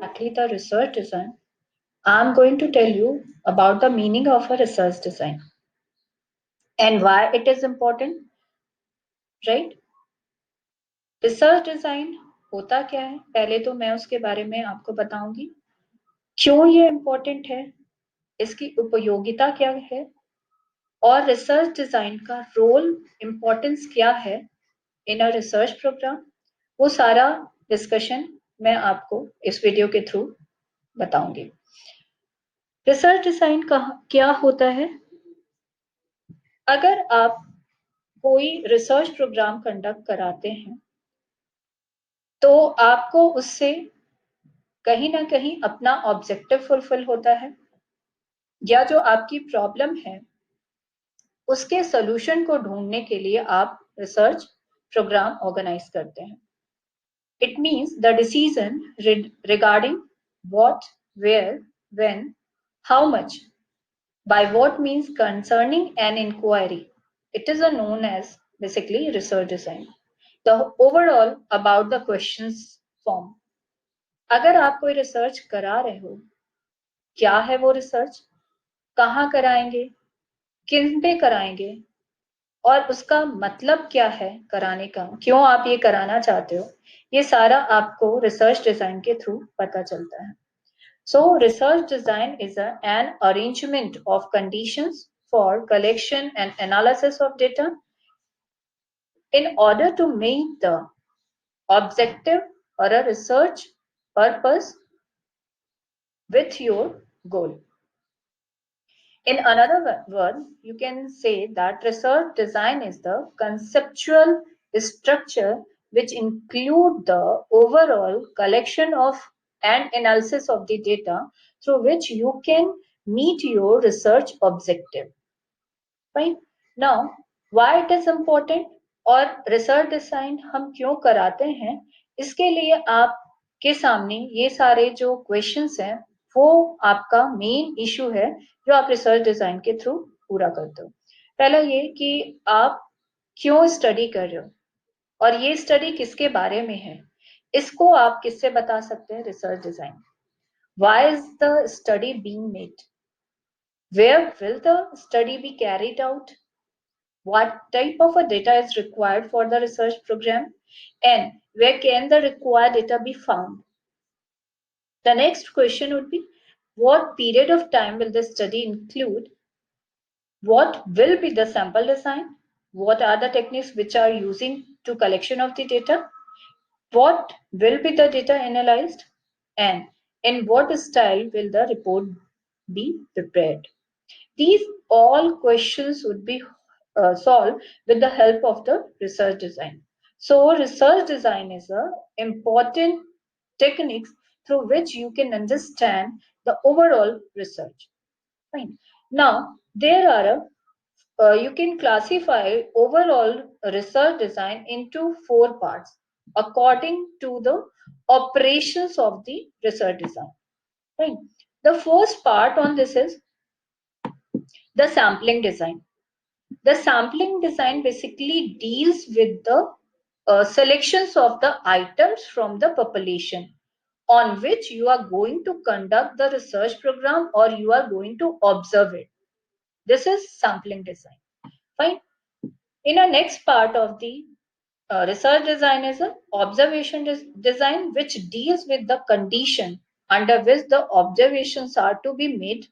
exactly the research design, I'm going to tell you about the meaning of a research design and why it is important, right? Research design होता क्या है, पहले तो मैं उसके बारे में आपको बताऊंगी, क्यों ये इम्पोर्टेंट है, इसकी उपयोगिता क्या है, और रिसर्च डिजाइन का रोल इम्पोर्टेंस क्या है इन अ रिसर्च प्रोग्राम। वो सारा डिस्कशन मैं आपको इस वीडियो के थ्रू बताऊंगी। रिसर्च डिजाइन क्या होता है? अगर आप कोई रिसर्च प्रोग्राम कंडक्ट कराते हैं तो आपको उससे कहीं ना कहीं अपना ऑब्जेक्टिव फुलफिल होता है, या जो आपकी प्रॉब्लम है उसके सोल्यूशन को ढूंढने के लिए आप रिसर्च प्रोग्राम ऑर्गेनाइज करते हैं। It means the decision regarding what, where, when, how much, by what means concerning an inquiry. It is a known as basically research design. The overall about the questions form. अगर आप कोई research करा रहे हो, क्या है वो research, कहाँ कराएंगे, किन पे कराएंगे, और उसका मतलब क्या है कराने का, क्यों आप ये कराना चाहते हो, ये सारा आपको रिसर्च डिजाइन के थ्रू पता चलता है। So research design is an arrangement of conditions for collection and analysis of data in order to meet the objective or a research purpose with your goal. In another word, you can say that research design is the conceptual structure which include the overall collection of and analysis of the data through which you can meet your research objective. Fine. Now, why it is important और research design हम क्यों कराते हैं, इसके लिए आपके सामने ये सारे जो क्वेश्चंस हैं वो आपका मेन इशू है जो आप रिसर्च डिजाइन के थ्रू पूरा करते हो। पहला ये कि आप क्यों स्टडी कर रहे हो और ये स्टडी किसके बारे में है, इसको आप किससे बता सकते हैं, research design. Why is the study being made? Where will the study be carried out? What type of a data is required for the research program, and where can the required data be found? The next question would be, what period of time will the study include? What will be the sample design? What are the techniques which are using to collection of the data? What will be the data analyzed, and in what style will the report be prepared? These all questions would be solved with the help of the research design. So research design is a important techniques through which you can understand the overall research. Fine. Now there are you can classify overall research design into 4 parts according to the operations of the research design. Right. The first part on this is the sampling design. The sampling design basically deals with the selections of the items from the population on which you are going to conduct the research program or you are going to observe it. This is sampling design. Fine. In the next part of the research design is a observation design, which deals with the condition under which the observations are to be made,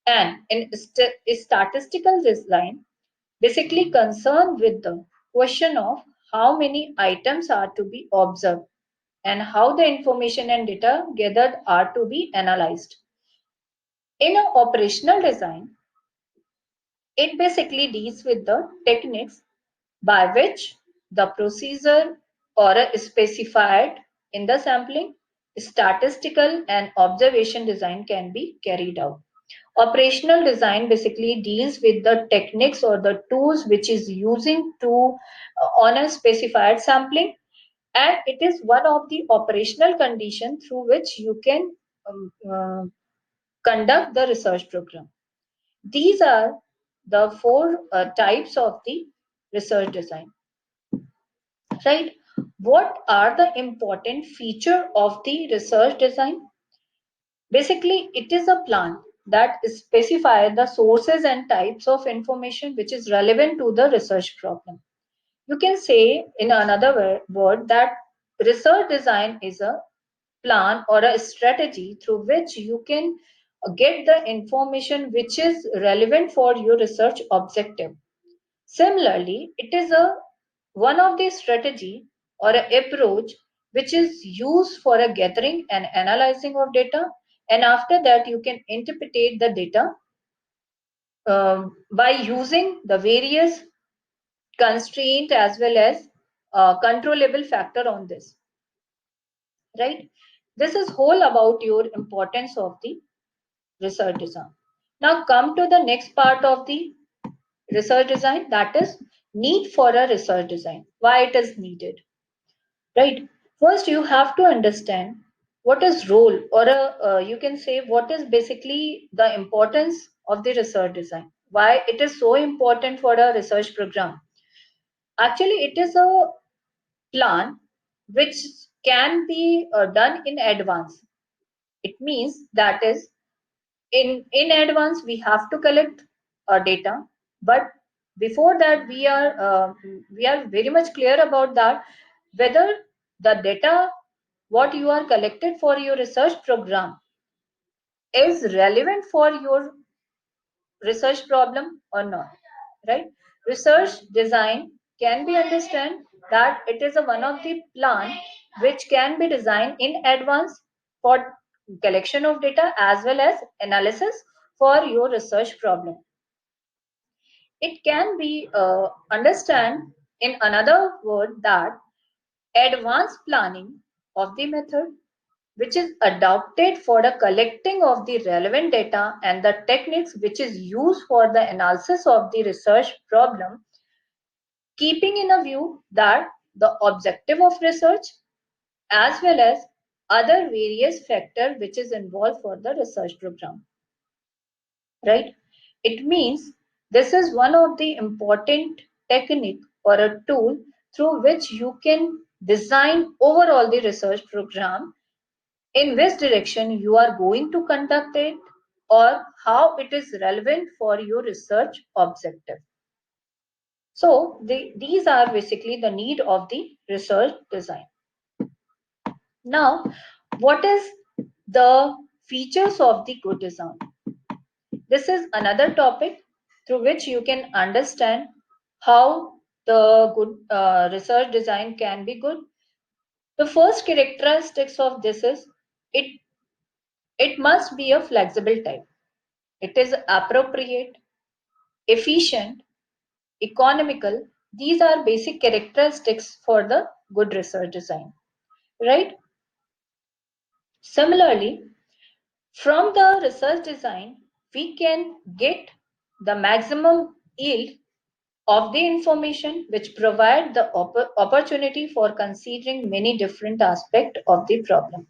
and in statistical design basically concerned with the question of how many items are to be observed and how the information and data gathered are to be analyzed. In an operational design, it basically deals with the techniques by which the procedure or a specified in the sampling, statistical and observation design can be carried out. Operational design basically deals with the techniques or the tools which is using to on a specified sampling, and it is one of the operational condition through which you can conduct the research program. These are the 4 types of the research design. Right? What are the important feature of the research design? Basically, it is a plan that specifies the sources and types of information which is relevant to the research problem. You can say in another word that research design is a plan or a strategy through which you can get the information which is relevant for your research objective. Similarly, it is a one of the strategy or a approach which is used for a gathering and analyzing of data, and after that you can interpret the data by using the various constraint as well as controllable factor on this, right? This is whole about your importance of the research design. Now come to the next part of the research design, that is need for a research design, why it is needed, right? First you have to understand what is role or a, you can say what is basically the importance of the research design, why it is so important for a research program. Actually it is a plan which can be done in advance. It means that is in advance we have to collect data, but before that we are very much clear about that whether the data what you are collected for your research program is relevant for your research problem or not, right? Research design can be understand that it is a one of the plan which can be designed in advance for collection of data as well as analysis for your research problem. It can be understand in another word that advanced planning of the method which is adopted for the collecting of the relevant data and the techniques which is used for the analysis of the research problem, keeping in a view that the objective of research as well as other various factor which is involved for the research program, right? It means this is one of the important technique or a tool through which you can design overall the research program, in which direction you are going to conduct it or how it is relevant for your research objective. So these are basically the need of the research design. Now, what is the features of the good design? This is another topic through which you can understand how the good research design can be good. The first characteristics of this is it it must be a flexible type. It is appropriate, efficient, economical. These are basic characteristics for the good research design, right? Similarly, from the research design, we can get the maximum yield of the information which provide the opportunity for considering many different aspects of the problem.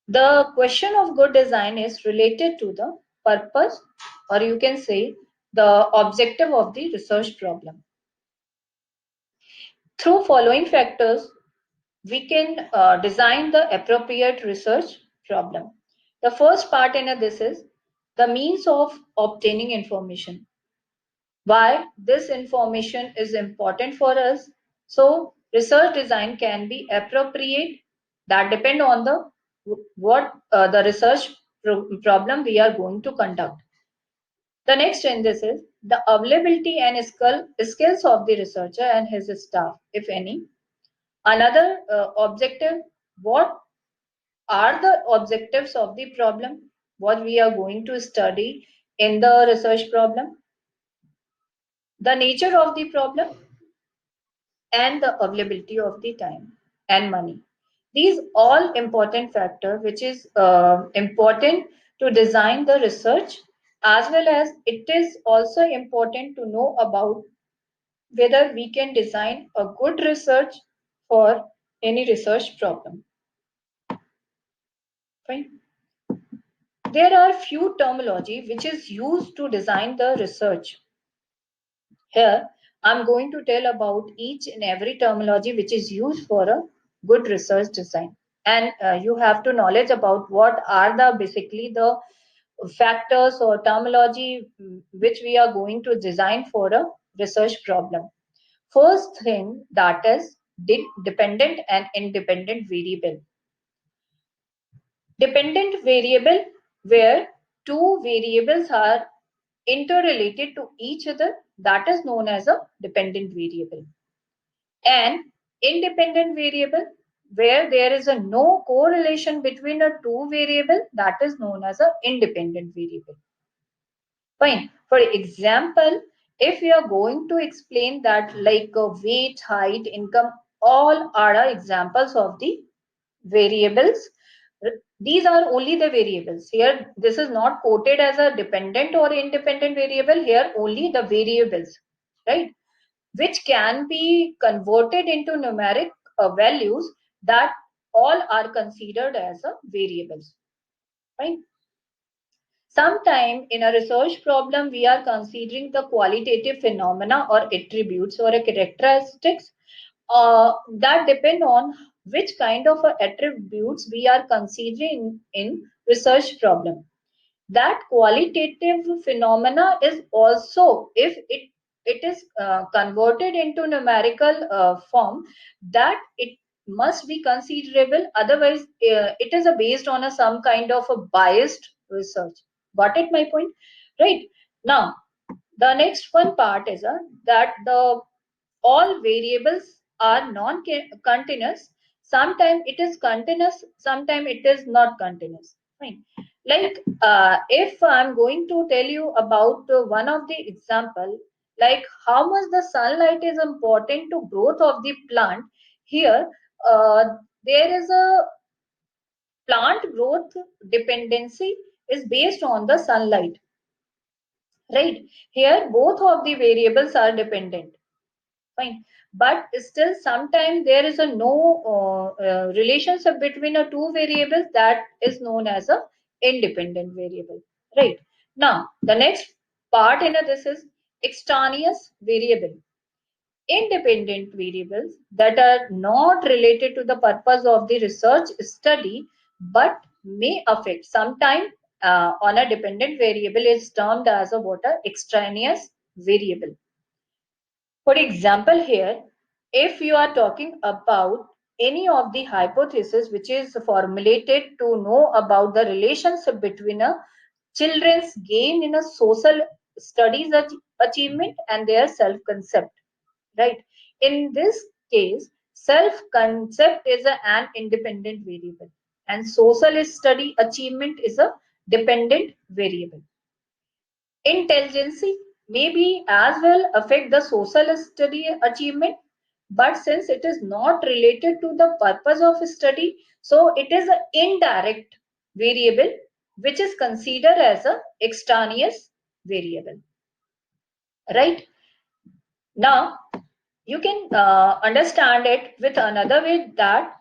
The question of good design is related to the purpose, or you can say the objective of the research problem. Through following factors, we can design the appropriate research problem. The first part in this is the means of obtaining information. Why this information is important for us? So research design can be appropriate, that depend on the what the research problem we are going to conduct. The next in this is the availability and skills of the researcher and his staff, if any. Another objective, what are the objectives of the problem, what we are going to study in the research problem, the nature of the problem, and the availability of the time and money. These all important factor which is important to design the research, as well as it is also important to know about whether we can design a good research for any research problem. Fine. There are few terminology which is used to design the research. Here, I'm going to tell about each and every terminology which is used for a good research design. and you have to knowledge about what are the basically the factors or terminology which we are going to design for a research problem. First thing, that is dependent and independent variable. Dependent variable, where two variables are interrelated to each other, that is known as a dependent variable. And independent variable, where there is a no correlation between a two variable, that is known as a independent variable. Fine. For example, if we are going to explain that like weight, height, income, all are examples of the variables. These are only the variables. Here, this is not quoted as a dependent or independent variable. Here, only the variables, right? Which can be converted into numeric values, that all are considered as a variables, right? Sometime in a research problem, we are considering the qualitative phenomena or attributes or characteristics that depend on which kind of attributes we are considering in research problem. That qualitative phenomena is also, if it is converted into numerical form, that it must be considerable, otherwise it is based on some kind of a biased research. Got it my point? Right. Now the next one part is that the all variables are non-continuous. Sometimes it is continuous, sometimes it is not continuous. Fine. Like if I'm going to tell you about one of the example, like how much the sunlight is important to growth of the plant. Here, uh, there is a plant growth dependency is based on the sunlight, right? Here, both of the variables are dependent. Fine. But still, sometimes there is a no relationship between a two variables, that is known as a independent variable. Right. Now, the next part in this is extraneous variable. Independent variables that are not related to the purpose of the research study, but may affect. Sometime on a dependent variable is termed as a what, a extraneous variable. For example, here, if you are talking about any of the hypothesis which is formulated to know about the relationship between a children's gain in a social studies achievement and their self-concept, right? In this case, self-concept is an independent variable and social study achievement is a dependent variable. Intelligence may be as well affect the social study achievement, but since it is not related to the purpose of study, so it is an indirect variable which is considered as a extraneous variable, right? Now you can understand it with another way, that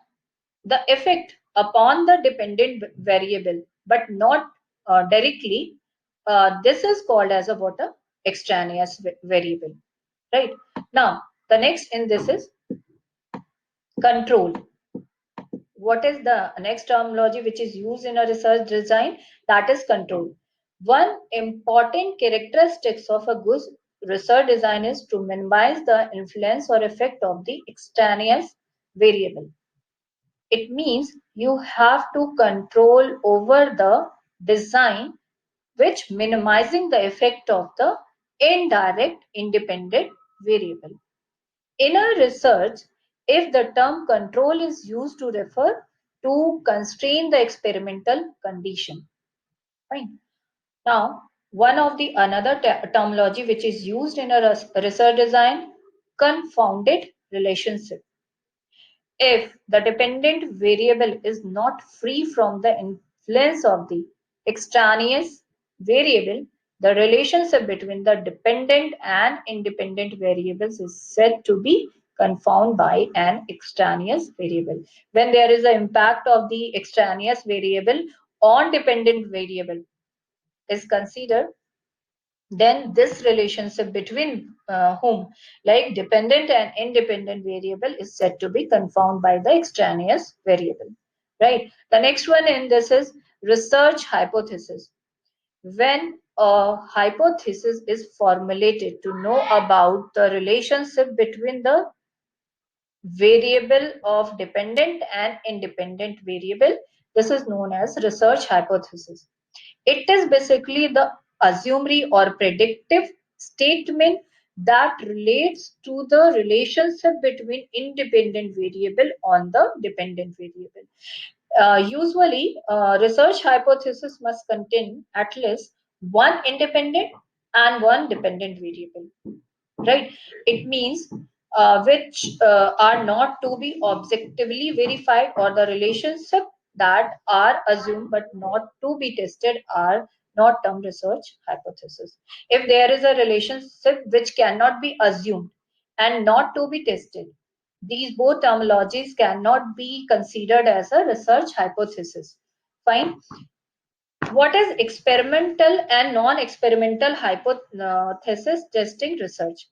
the effect upon the dependent variable but not directly, this is called as a what, a extraneous variable, right? Now the next in this is control. What is the next terminology which is used in a research design? That is control. One important characteristics of a good research design is to minimize the influence or effect of the extraneous variable. It means you have to control over the design, which minimizing the effect of the indirect independent variable. In a research, if the term control is used to refer to constrain the experimental condition. Fine. Now, one of the another terminology which is used in a research design, confounded relationship. If the dependent variable is not free from the influence of the extraneous variable, the relationship between the dependent and independent variables is said to be confounded by an extraneous variable. When there is an impact of the extraneous variable on dependent variable is considered, then this relationship between whom, like dependent and independent variable, is said to be confounded by the extraneous variable. right? The next one in this is research hypothesis. When a hypothesis is formulated to know about the relationship between the variable of dependent and independent variable, this is known as research hypothesis. It is basically the assumptory or predictive statement that relates to the relationship between independent variable on the dependent variable. Usually, research hypothesis must contain at least one independent and one dependent variable, right? It means which are not to be objectively verified, or the relationship that are assumed but not to be tested are not termed research hypothesis. If there is a relationship which cannot be assumed and not to be tested, these both terminologies cannot be considered as a research hypothesis. Fine. What is experimental and non-experimental hypothesis testing research?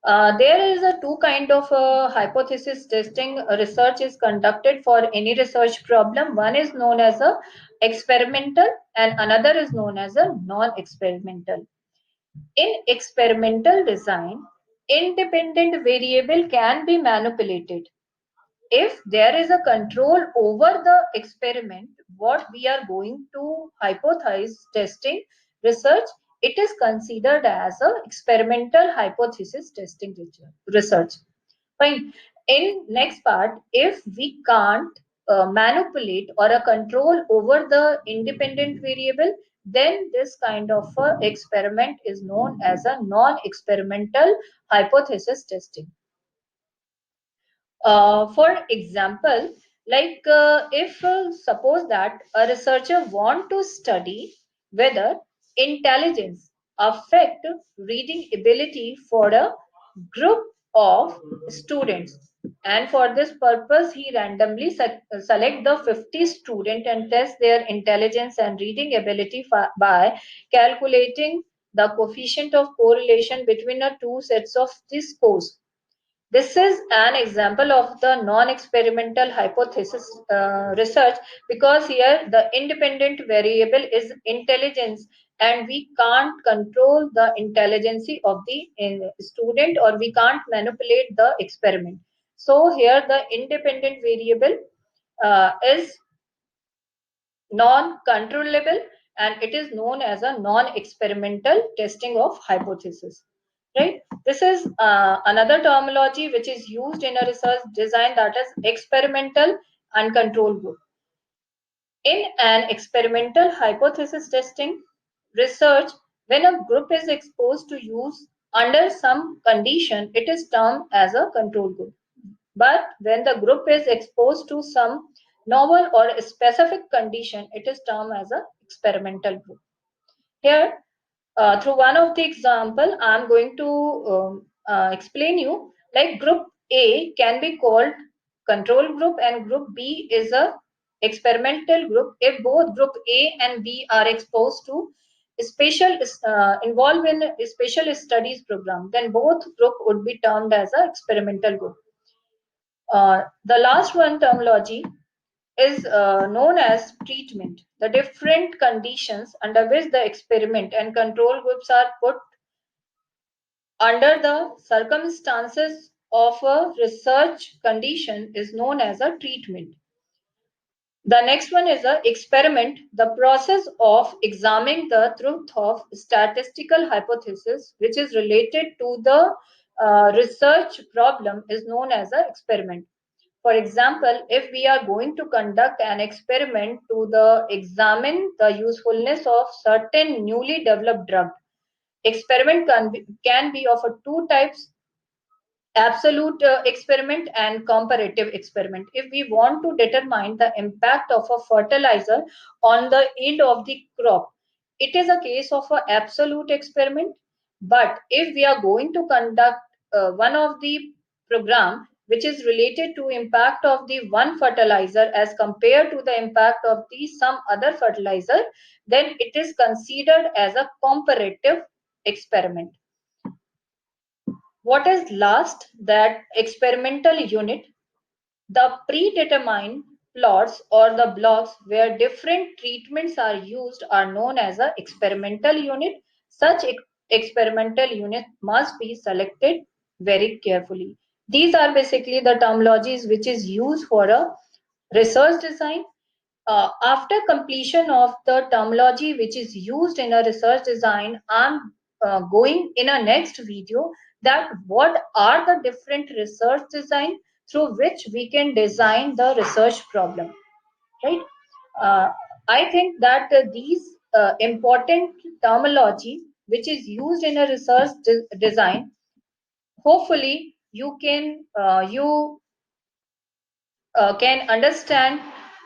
There is a two kind of hypothesis testing research is conducted for any research problem. One is known as a experimental and another is known as a non-experimental. In experimental design, independent variable can be manipulated. If there is a control over the experiment, what we are going to hypothesize testing research, it is considered as a experimental hypothesis testing research. Fine. In next part, if we can't manipulate or a control over the independent variable, then this kind of experiment is known as a non-experimental hypothesis testing. For example, like if suppose that a researcher want to study whether intelligence affect reading ability for a group of students, and for this purpose he randomly select the 50 student and test their intelligence and reading ability by calculating the coefficient of correlation between the two sets of these scores. This is an example of the non-experimental hypothesis research, because here the independent variable is intelligence and we can't control the intelligence of the student, or we can't manipulate the experiment. So here the independent variable is non-controllable and it is known as a non-experimental testing of hypothesis, right? This is another terminology which is used in a research design, that is experimental and control group. In an experimental hypothesis testing research, when a group is exposed to use under some condition, it is termed as a control group. But when the group is exposed to some novel or specific condition, it is termed as a experimental group. Here, through one of the example, I am going to explain you, like group A can be called control group and group B is a experimental group if both group A and B are exposed to special involved in a special studies program, then both group would be termed as a experimental group. The last one terminology is known as treatment. The different conditions under which the experiment and control groups are put under the circumstances of a research condition is known as a treatment. The next one is a experiment. The process of examining the truth of statistical hypothesis, which is related to the research problem, is known as an experiment. For example, if we are going to conduct an experiment to examine the usefulness of certain newly developed drug, experiment can be of two types: absolute experiment and comparative experiment. If we want to determine the impact of a fertilizer on the yield of the crop, it is a case of an absolute experiment. But if we are going to conduct one of the program which is related to impact of the one fertilizer as compared to the impact of the some other fertilizer, then it is considered as a comparative experiment. What is last? That experimental unit. The predetermined plots or the blocks where different treatments are used are known as a experimental unit. Such experimental unit must be selected very carefully. These are basically the terminologies which is used for a research design. After completion of the terminology which is used in a research design, I'm going in a next video that what are the different research design through which we can design the research problem, right? Uh, I think that these important terminology which is used in a research design, hopefully you can understand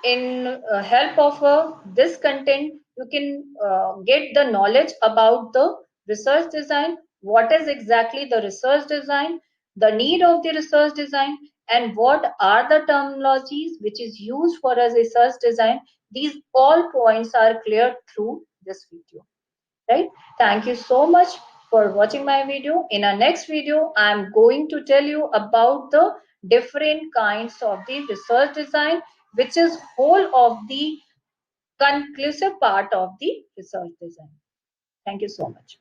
in help of this content. You can get the knowledge about the research design, what is exactly the research design, the need of the research design, and what are the terminologies which is used for a research design. These all points are clear through this video, right? Thank you so much for watching my video. In our next video, I'm going to tell you about the different kinds of the research design, which is whole of the conclusive part of the research design. Thank you so much.